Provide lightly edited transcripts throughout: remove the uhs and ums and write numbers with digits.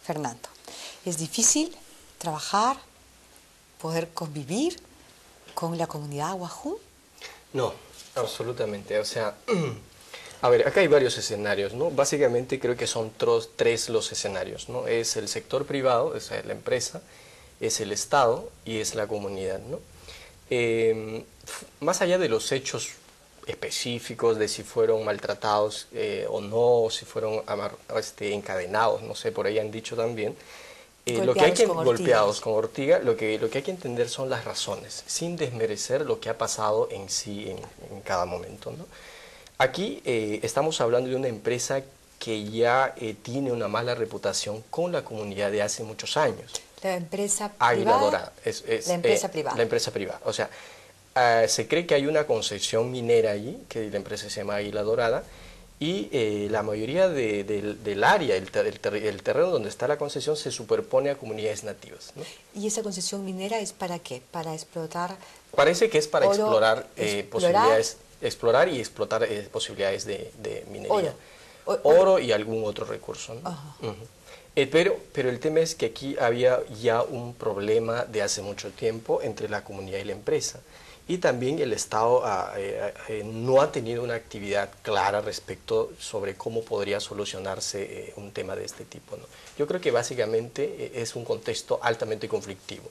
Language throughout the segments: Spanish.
Fernando, ¿es difícil trabajar, poder convivir con la comunidad Awajún? No, absolutamente. O sea, a ver, acá hay varios escenarios, ¿no? Básicamente creo que son tres los escenarios, ¿no? Es el sector privado, es la empresa, es el Estado y es la comunidad, ¿no? Más allá de los hechos específicos de si fueron maltratados o no, o si fueron encadenados, no sé, por ahí han dicho también, lo que hay que, golpeados con ortiga, lo que hay que entender son las razones, sin desmerecer lo que ha pasado en sí en cada momento, ¿no? Aquí estamos hablando de una empresa que ya tiene una mala reputación con la comunidad de hace muchos años. La empresa Águila privada. Dorada. La empresa privada. La empresa privada. O sea, se cree que hay una concesión minera allí, que la empresa se llama Águila Dorada, y la mayoría del área, el terreno donde está la concesión, se superpone a comunidades nativas, ¿no? ¿Y esa concesión minera es para qué? ¿Para explotar? Parece que es para oro, posibilidades, explorar y explotar posibilidades de minería. Oro y algún otro recurso, ¿no? Pero el tema es que aquí había ya un problema de hace mucho tiempo entre la comunidad y la empresa. Y también el Estado no ha tenido una actividad clara respecto sobre cómo podría solucionarse un tema de este tipo, ¿no? Yo creo que básicamente es un contexto altamente conflictivo.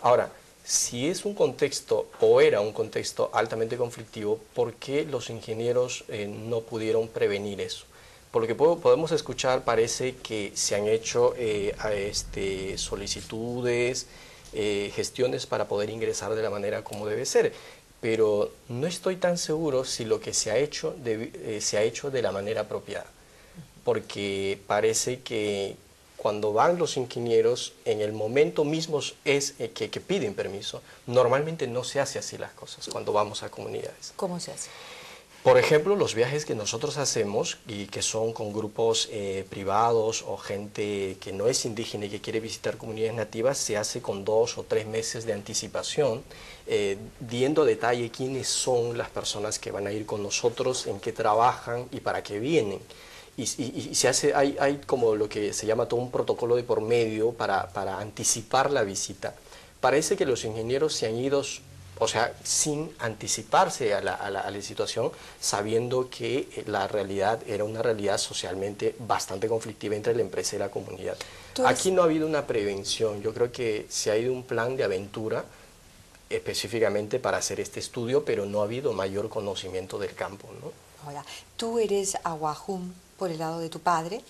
Ahora, si es un contexto o era un contexto altamente conflictivo, ¿por qué los ingenieros no pudieron prevenir eso? Por lo que podemos escuchar, parece que se han hecho solicitudes, gestiones para poder ingresar de la manera como debe ser, pero no estoy tan seguro si lo que se ha hecho de la manera apropiada, porque parece que cuando van los ingenieros, en el momento mismo que piden permiso, normalmente no se hace así las cosas cuando vamos a comunidades. ¿Cómo se hace? Por ejemplo, los viajes que nosotros hacemos y que son con grupos privados o gente que no es indígena y que quiere visitar comunidades nativas, se hace con 2 o 3 meses de anticipación, viendo a detalle quiénes son las personas que van a ir con nosotros, en qué trabajan y para qué vienen. Y se hace, hay como lo que se llama todo un protocolo de por medio para anticipar la visita. Parece que los ingenieros se han ido, o sea, sin anticiparse a la situación, sabiendo que la realidad era una realidad socialmente bastante conflictiva entre la empresa y la comunidad. Aquí no ha habido una prevención, yo creo que se ha ido un plan de aventura específicamente para hacer este estudio, pero no ha habido mayor conocimiento del campo, ¿no? Ahora, tú eres Awajún por el lado de tu padre,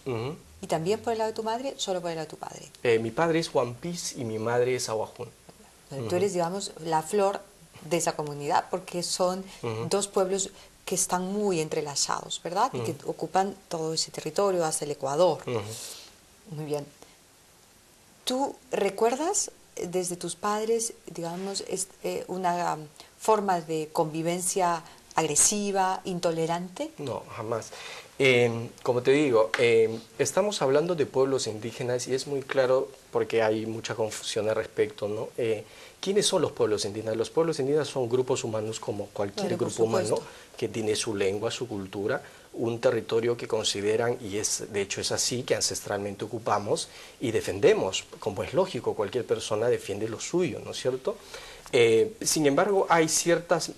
y también por el lado de tu madre, solo por el lado de tu padre. Mi padre es Huampis y mi madre es Awajún. Tú eres, digamos, la flor de esa comunidad, porque son dos pueblos que están muy entrelazados, ¿verdad? Y que ocupan todo ese territorio hasta el Ecuador. Muy bien. ¿Tú recuerdas desde tus padres, digamos, una forma de convivencia agresiva, intolerante? No, jamás. Como te digo, estamos hablando de pueblos indígenas y es muy claro porque hay mucha confusión al respecto, ¿no? ¿Quiénes son los pueblos indígenas? Los pueblos indígenas son grupos humanos como cualquier grupo humano que tiene su lengua, su cultura, un territorio que consideran, y de hecho es así, que ancestralmente ocupamos y defendemos, como es lógico, cualquier persona defiende lo suyo, ¿no es cierto? Sin embargo, hay ciertas...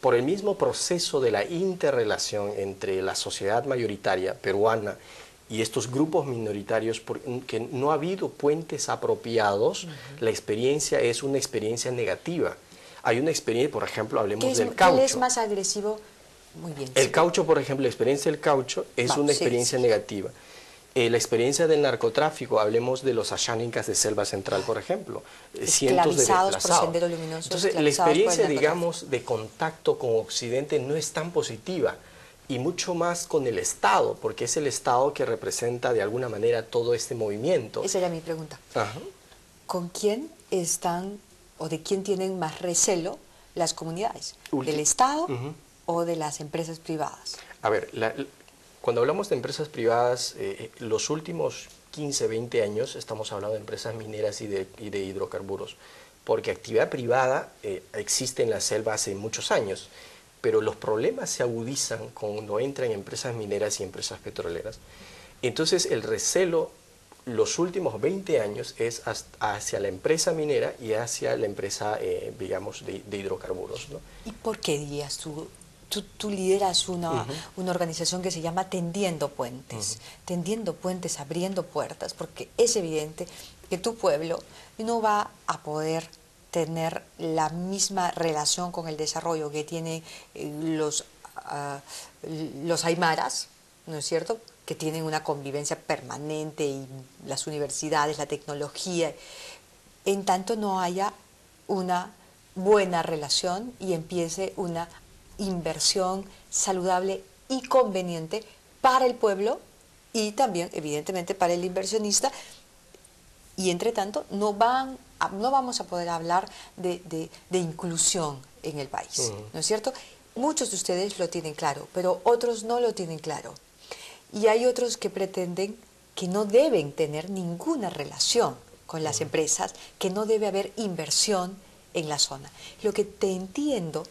por el mismo proceso de la interrelación entre la sociedad mayoritaria peruana y estos grupos minoritarios, que no ha habido puentes apropiados, la experiencia es una experiencia negativa. Hay una experiencia, por ejemplo, hablemos del caucho. ¿Qué es más agresivo? Muy bien. El caucho, por ejemplo, la experiencia del caucho es una experiencia negativa. La experiencia del narcotráfico, hablemos de los ashánicas de Selva Central, por ejemplo, cientos de desplazados. Por Sendero Luminoso. Entonces, la experiencia, digamos, de contacto con Occidente no es tan positiva, y mucho más con el Estado, porque es el Estado que representa de alguna manera todo este movimiento. Esa era mi pregunta. ¿Con quién están o de quién tienen más recelo las comunidades? ¿Del Estado o de las empresas privadas? A ver, cuando hablamos de empresas privadas, los últimos 15, 20 años estamos hablando de empresas mineras y de hidrocarburos, porque actividad privada existe en la selva hace muchos años, pero los problemas se agudizan cuando entran empresas mineras y empresas petroleras. Entonces el recelo los últimos 20 años es hacia la empresa minera y hacia la empresa, digamos, de hidrocarburos, ¿no? ¿Y por qué dirías tú? Tú lideras una organización que se llama Tendiendo Puentes, abriendo puertas, porque es evidente que tu pueblo no va a poder tener la misma relación con el desarrollo que tienen los aymaras, ¿no es cierto?, que tienen una convivencia permanente, y las universidades, la tecnología, en tanto no haya una buena relación y empiece una inversión saludable y conveniente para el pueblo y también evidentemente para el inversionista, y entre tanto no vamos a poder hablar de inclusión en el país, ¿no es cierto? Muchos de ustedes lo tienen claro, pero otros no lo tienen claro, y hay otros que pretenden que no deben tener ninguna relación con las empresas, que no debe haber inversión en la zona. Lo que te entiendo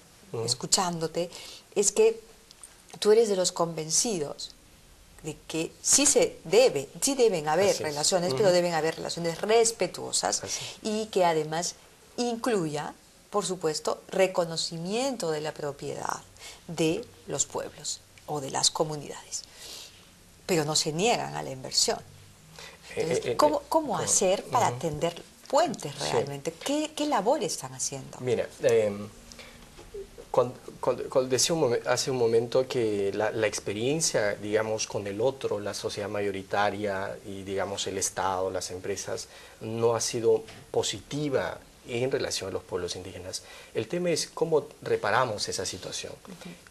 escuchándote es que tú eres de los convencidos de que sí deben haber relaciones, pero deben haber relaciones respetuosas y que además incluya, por supuesto, reconocimiento de la propiedad de los pueblos o de las comunidades, pero no se niegan a la inversión. Entonces, ¿cómo hacer para tender puentes realmente? ¿Qué labor están haciendo? Mira, cuando decía hace un momento que la experiencia, digamos, con el otro, la sociedad mayoritaria y, digamos, el Estado, las empresas, no ha sido positiva en relación a los pueblos indígenas. El tema es cómo reparamos esa situación.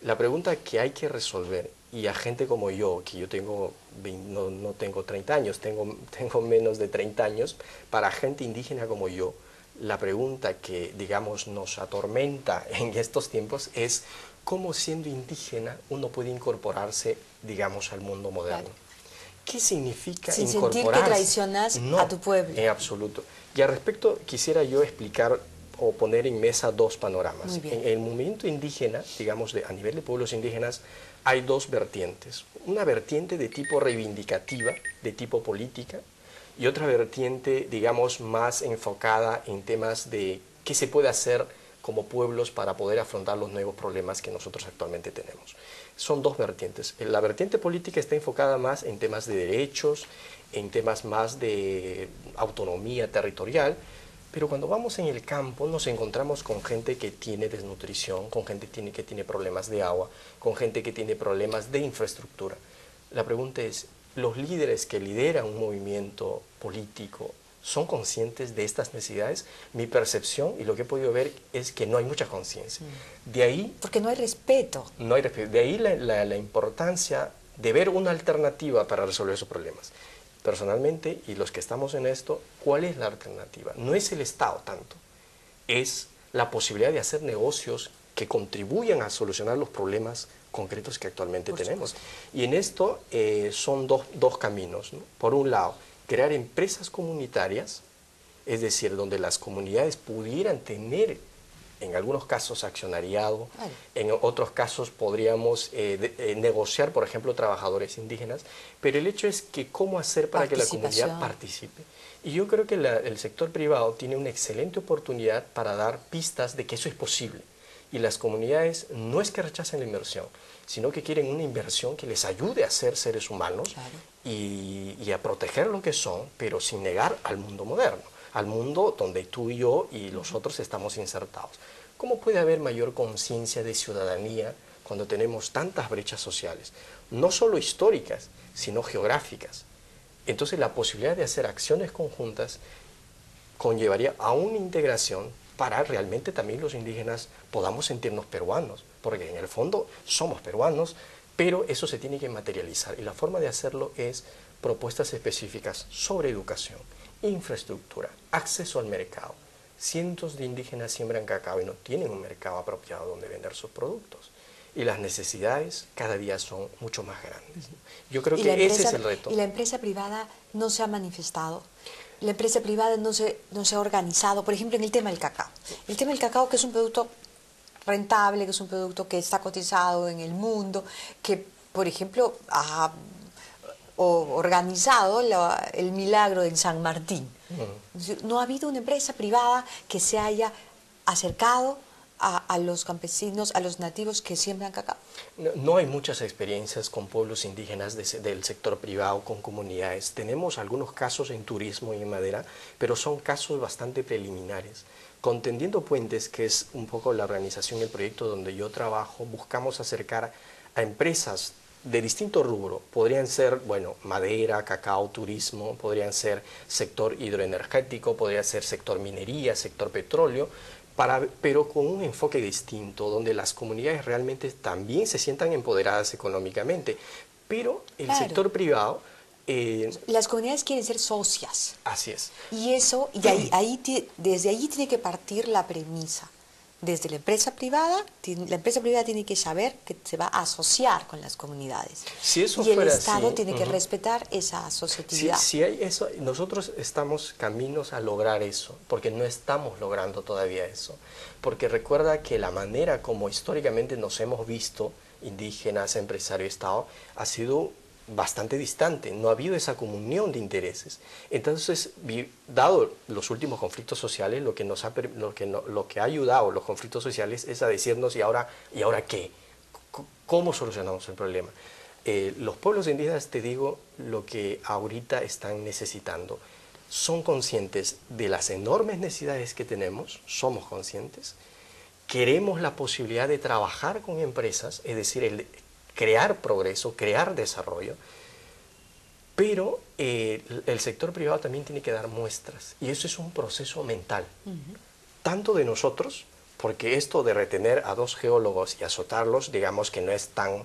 La pregunta que hay que resolver, y a gente como yo, que yo tengo, no tengo 30 años, tengo menos de 30 años, para gente indígena como yo, la pregunta que, digamos, nos atormenta en estos tiempos es cómo, siendo indígena, uno puede incorporarse, digamos, al mundo moderno. Claro. ¿Qué significa sin incorporarse? Sentir que traicionas a tu pueblo. En absoluto. Y al respecto quisiera yo explicar o poner en mesa dos panoramas. En el movimiento indígena, digamos, a nivel de pueblos indígenas, hay dos vertientes. Una vertiente de tipo reivindicativa, de tipo política, y otra vertiente, digamos, más enfocada en temas de qué se puede hacer como pueblos para poder afrontar los nuevos problemas que nosotros actualmente tenemos. Son dos vertientes. La vertiente política está enfocada más en temas de derechos, en temas más de autonomía territorial, pero cuando vamos en el campo nos encontramos con gente que tiene desnutrición, con gente que tiene problemas de agua, con gente que tiene problemas de infraestructura. La pregunta es, ¿los líderes que lideran un movimiento político son conscientes de estas necesidades? Mi percepción y lo que he podido ver es que no hay mucha conciencia. De ahí... Porque no hay respeto. No hay respeto. De ahí la importancia de ver una alternativa para resolver esos problemas. Personalmente, y los que estamos en esto, ¿cuál es la alternativa? No es el Estado tanto, es la posibilidad de hacer negocios que contribuyan a solucionar los problemas concretos que actualmente tenemos. Y en esto son dos caminos, ¿no? Por un lado, crear empresas comunitarias, es decir, donde las comunidades pudieran tener, en algunos casos, accionariado, en otros casos podríamos negociar, por ejemplo, trabajadores indígenas, pero el hecho es que cómo hacer para que la comunidad participe. Y yo creo que el sector privado tiene una excelente oportunidad para dar pistas de que eso es posible. Y las comunidades no es que rechacen la inversión, sino que quieren una inversión que les ayude a ser seres humanos y a proteger lo que son, pero sin negar al mundo moderno, al mundo donde tú y yo y los otros estamos insertados. ¿Cómo puede haber mayor conciencia de ciudadanía cuando tenemos tantas brechas sociales? No solo históricas, sino geográficas. Entonces la posibilidad de hacer acciones conjuntas conllevaría a una integración para realmente también los indígenas podamos sentirnos peruanos, porque en el fondo somos peruanos, pero eso se tiene que materializar. Y la forma de hacerlo es propuestas específicas sobre educación, infraestructura, acceso al mercado. Cientos de indígenas siembran cacao y no tienen un mercado apropiado donde vender sus productos. Y las necesidades cada día son mucho más grandes. Yo creo que ese es el reto. ¿Y la empresa privada no se ha manifestado? La empresa privada no se ha organizado, por ejemplo, en el tema del cacao. El tema del cacao, que es un producto rentable, que es un producto que está cotizado en el mundo, que, por ejemplo, organizado el milagro en San Martín. No ha habido una empresa privada que se haya acercado a los campesinos, a los nativos que siembran cacao. No hay muchas experiencias con pueblos indígenas del sector privado, con comunidades. Tenemos algunos casos en turismo y en madera, pero son casos bastante preliminares. Con Tendiendo Puentes, que es un poco la organización y el proyecto donde yo trabajo, buscamos acercar a empresas de distinto rubro. Podrían ser, bueno, madera, cacao, turismo, podrían ser sector hidroenergético, podría ser sector minería, sector petróleo, pero con un enfoque distinto, donde las comunidades realmente también se sientan empoderadas económicamente. Pero el sector privado... las comunidades quieren ser socias. Así es. Y eso, desde ahí tiene que partir la premisa. Desde la empresa privada tiene que saber que se va a asociar con las comunidades. Si eso y el fuera Estado así, tiene que respetar esa asociatividad. Si hay eso, nosotros estamos caminos a lograr eso, porque no estamos logrando todavía eso. Porque recuerda que la manera como históricamente nos hemos visto, indígenas, empresario, Estado, ha sido bastante distante, no ha habido esa comunión de intereses. Entonces, dado los últimos conflictos sociales, lo que ha ayudado los conflictos sociales es a decirnos, ¿y ahora qué? ¿Cómo solucionamos el problema? Los pueblos indígenas, te digo, lo que ahorita están necesitando, son conscientes de las enormes necesidades que tenemos, somos conscientes, queremos la posibilidad de trabajar con empresas, es decir, crear progreso, crear desarrollo, pero el sector privado también tiene que dar muestras, y eso es un proceso mental, tanto de nosotros, porque esto de retener a 2 geólogos y azotarlos, digamos que no es tan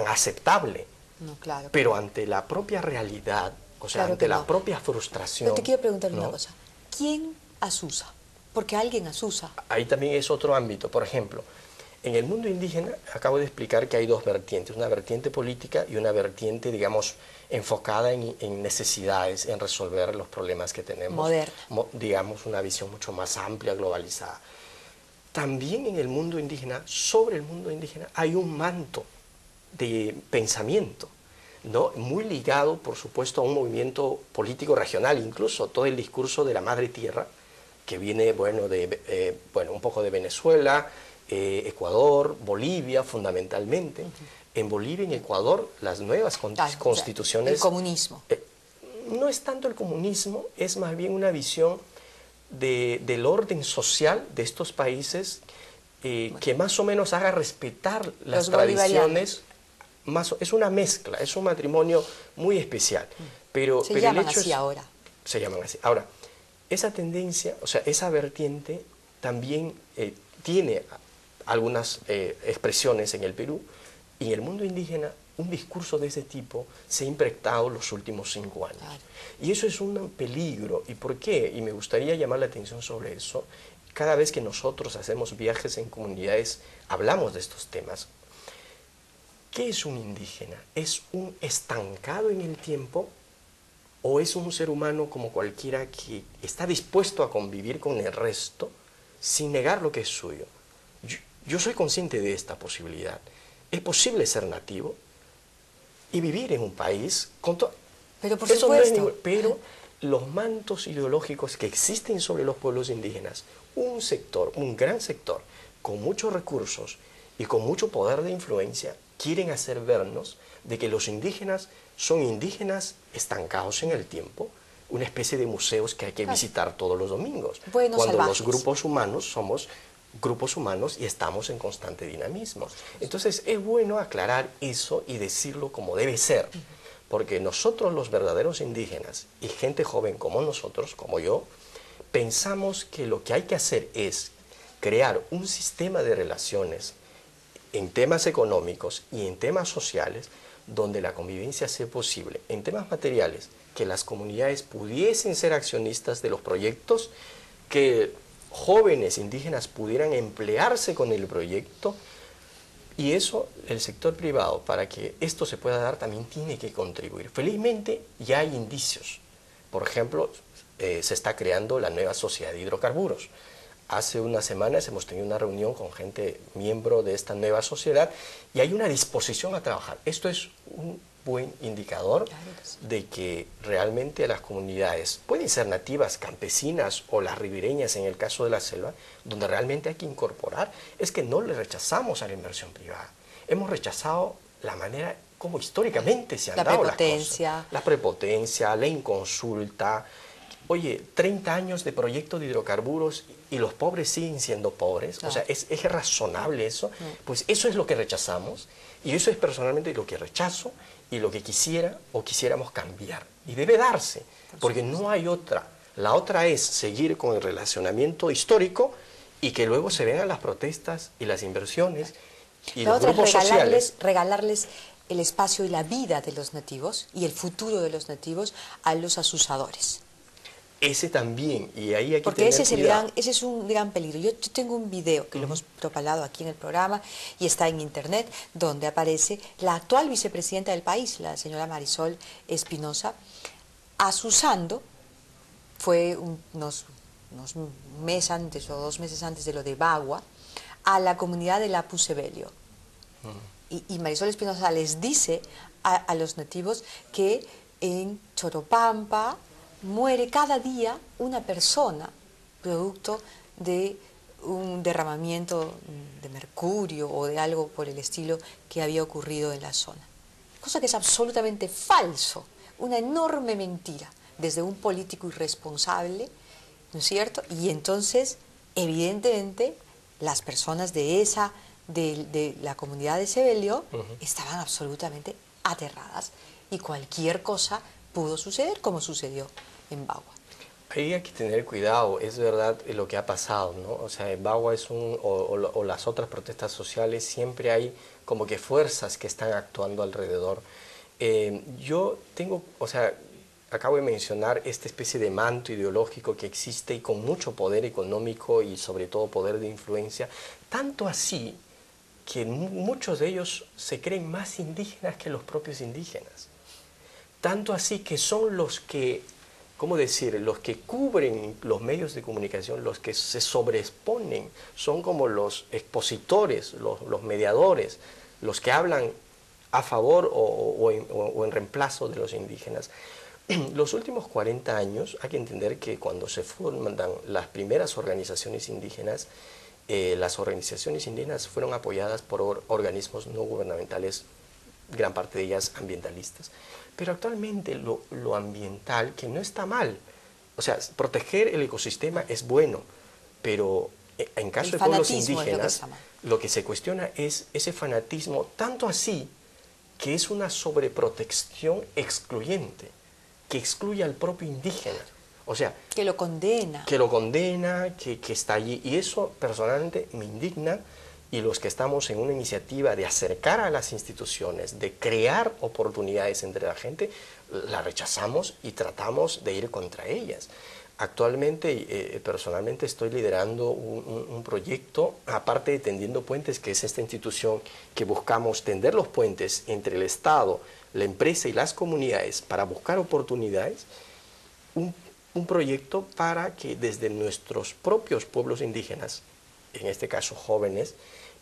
aceptable, no, claro, pero ante la propia realidad, o sea, ante la propia frustración... Pero te quiero preguntar una cosa, ¿quién asusa? Porque alguien asusa. Ahí también es otro ámbito, por ejemplo, en el mundo indígena acabo de explicar que hay 2 vertientes, una vertiente política y una vertiente, digamos, enfocada en necesidades, en resolver los problemas que tenemos. Moderna. Digamos, una visión mucho más amplia, globalizada. También en el mundo indígena, sobre el mundo indígena, hay un manto de pensamiento, ¿no? Muy ligado, por supuesto, a un movimiento político regional, incluso todo el discurso de la madre tierra, que viene, bueno, un poco de Venezuela, Ecuador, Bolivia fundamentalmente. En Bolivia y en Ecuador las nuevas constituciones... El comunismo. No es tanto el comunismo, es más bien una visión del orden social de estos países que más o menos haga respetar las tradiciones. Es una mezcla, es un matrimonio muy especial. Pero llaman el hecho así ahora. Se llaman así. Ahora, esa tendencia, o sea, esa vertiente también tiene algunas expresiones en el Perú, y en el mundo indígena un discurso de ese tipo se ha impregnado los últimos 5 años. Claro. Y eso es un peligro. ¿Y por qué? Y me gustaría llamar la atención sobre eso. Cada vez que nosotros hacemos viajes en comunidades, hablamos de estos temas. ¿Qué es un indígena? ¿Es un estancado en el tiempo o es un ser humano como cualquiera que está dispuesto a convivir con el resto sin negar lo que es suyo? Yo soy consciente de esta posibilidad. Es posible ser nativo y vivir en un país con todo. Pero por supuesto. Pero los mantos ideológicos que existen sobre los pueblos indígenas, un sector, un gran sector, con muchos recursos y con mucho poder de influencia, quieren hacer vernos de que los indígenas son indígenas estancados en el tiempo, una especie de museos que hay que visitar todos los domingos. Buenos cuando salvajes. Los grupos humanos somos grupos humanos y estamos en constante dinamismo. Entonces es bueno aclarar eso y decirlo como debe ser, porque nosotros los verdaderos indígenas y gente joven como nosotros, como yo, pensamos que lo que hay que hacer es crear un sistema de relaciones en temas económicos y en temas sociales donde la convivencia sea posible. En temas materiales, que las comunidades pudiesen ser accionistas de los proyectos, que jóvenes indígenas pudieran emplearse con el proyecto, y eso el sector privado, para que esto se pueda dar, también tiene que contribuir. Felizmente ya hay indicios. Por ejemplo, se está creando la nueva sociedad de hidrocarburos. Hace unas semanas hemos tenido una reunión con gente miembro de esta nueva sociedad y hay una disposición a trabajar. Esto es un buen indicador Claro que sí. de que realmente las comunidades, pueden ser nativas, campesinas o las ribereñas en el caso de la selva, donde realmente hay que incorporar, es que no le rechazamos a la inversión privada. Hemos rechazado la manera como históricamente se han La dado las prepotencia. cosas. La prepotencia, la inconsulta. Oye, 30 años de proyecto de hidrocarburos y los pobres siguen siendo pobres. Claro. O sea, ¿es razonable eso? No. Pues eso es lo que rechazamos y eso es personalmente lo que rechazo y lo que quisiera o quisiéramos cambiar. Y debe darse, porque no hay otra. La otra es seguir con el relacionamiento histórico y que luego se vengan las protestas y las inversiones y La los otra es grupos sociales. regalarles el espacio y la vida de los nativos y el futuro de los nativos a los asusadores. Ese también, y ahí hay que Porque tener ese es cuidado. ese es un gran peligro. Yo tengo un video que lo hemos propalado aquí en el programa y está en internet, donde aparece la actual vicepresidenta del país, la señora Marisol Espinosa, asusando, fue unos meses antes o 2 meses antes de lo de Bagua, a la comunidad de Lapu Sebelio. Y Marisol Espinosa les dice a los nativos que en Choropampa muere cada día una persona producto de un derramamiento de mercurio o de algo por el estilo que había ocurrido en la zona. Cosa que es absolutamente falso, una enorme mentira desde un político irresponsable, ¿no es cierto? Y entonces, evidentemente, las personas de la comunidad de Sebelio estaban absolutamente aterradas y cualquier cosa pudo suceder como sucedió en Bagua. Ahí hay que tener cuidado, es verdad lo que ha pasado, ¿no? O sea, en Bagua es o las otras protestas sociales, siempre hay como que fuerzas que están actuando alrededor. Yo tengo, o sea, acabo de mencionar esta especie de manto ideológico que existe y con mucho poder económico y sobre todo poder de influencia, tanto así que muchos de ellos se creen más indígenas que los propios indígenas. Tanto así que son los que, ¿cómo decir?, los que cubren los medios de comunicación, los que se sobreexponen, son como los expositores, los mediadores, los que hablan a favor o en reemplazo de los indígenas. Los últimos 40 años, hay que entender que cuando se fundan las primeras organizaciones indígenas, las organizaciones indígenas fueron apoyadas por organismos no gubernamentales, gran parte de ellas ambientalistas. Pero actualmente lo ambiental, que no está mal, o sea, proteger el ecosistema es bueno, pero en caso de pueblos indígenas, lo que se cuestiona es ese fanatismo, tanto así que es una sobreprotección excluyente, que excluye al propio indígena. O sea, que lo condena. Que lo condena, que está allí. Y eso personalmente me indigna, y los que estamos en una iniciativa de acercar a las instituciones, de crear oportunidades entre la gente, la rechazamos y tratamos de ir contra ellas. Actualmente, personalmente estoy liderando un proyecto, aparte de Tendiendo Puentes, que es esta institución que buscamos tender los puentes entre el Estado, la empresa y las comunidades para buscar oportunidades, un proyecto para que desde nuestros propios pueblos indígenas, en este caso jóvenes,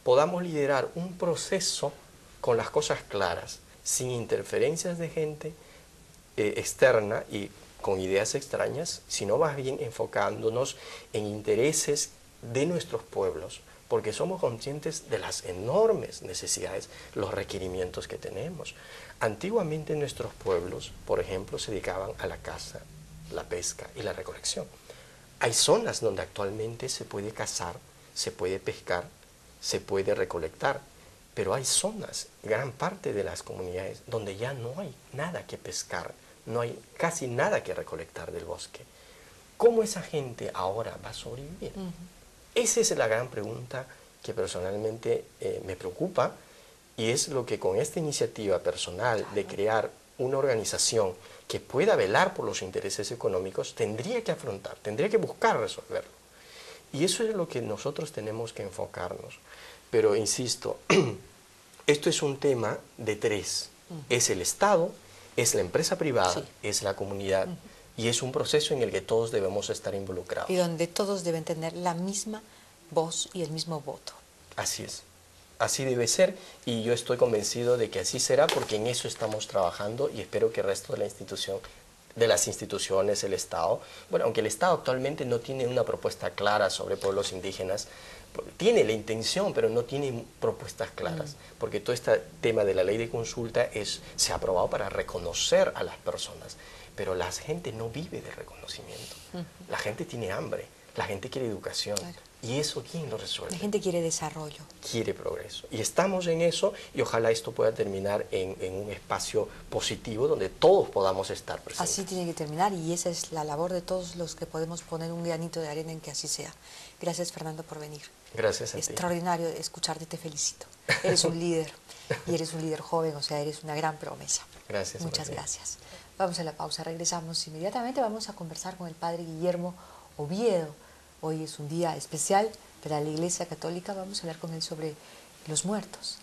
podamos liderar un proceso con las cosas claras, sin interferencias de gente externa y con ideas extrañas, sino más bien enfocándonos en intereses de nuestros pueblos, porque somos conscientes de las enormes necesidades, los requerimientos que tenemos. Antiguamente nuestros pueblos, por ejemplo, se dedicaban a la caza, la pesca y la recolección. Hay zonas donde actualmente se puede cazar, se puede pescar, se puede recolectar, pero hay zonas, gran parte de las comunidades, donde ya no hay nada que pescar, no hay casi nada que recolectar del bosque. ¿Cómo esa gente ahora va a sobrevivir? Esa es la gran pregunta que personalmente me preocupa, y es lo que con esta iniciativa personal de crear una organización que pueda velar por los intereses económicos, tendría que afrontar, tendría que buscar resolverlo. Y eso es lo que nosotros tenemos que enfocarnos. Pero insisto, esto es un tema de tres. Es el Estado, es la empresa privada, es la comunidad, y es un proceso en el que todos debemos estar involucrados. Y donde todos deben tener la misma voz y el mismo voto. Así es. Así debe ser, y yo estoy convencido de que así será, porque en eso estamos trabajando y espero que el resto de las instituciones, el Estado, bueno, aunque el Estado actualmente no tiene una propuesta clara sobre pueblos indígenas, tiene la intención, pero no tiene propuestas claras, porque todo este tema de la ley de consulta se ha aprobado para reconocer a las personas, pero la gente no vive de reconocimiento, la gente tiene hambre, la gente quiere educación. Claro. ¿Y eso quién lo resuelve? La gente quiere desarrollo. Quiere progreso. Y estamos en eso y ojalá esto pueda terminar en un espacio positivo donde todos podamos estar presentes. Así tiene que terminar y esa es la labor de todos los que podemos poner un granito de arena en que así sea. Gracias, Fernando, por venir. Gracias a ti. Extraordinario escucharte, te felicito. Eres un líder y eres un líder joven, o sea, eres una gran promesa. Gracias. Muchas gracias. Vamos a la pausa, regresamos inmediatamente. Vamos a conversar con el padre Guillermo Oviedo. Hoy es un día especial para la Iglesia Católica. Vamos a hablar con él sobre los muertos.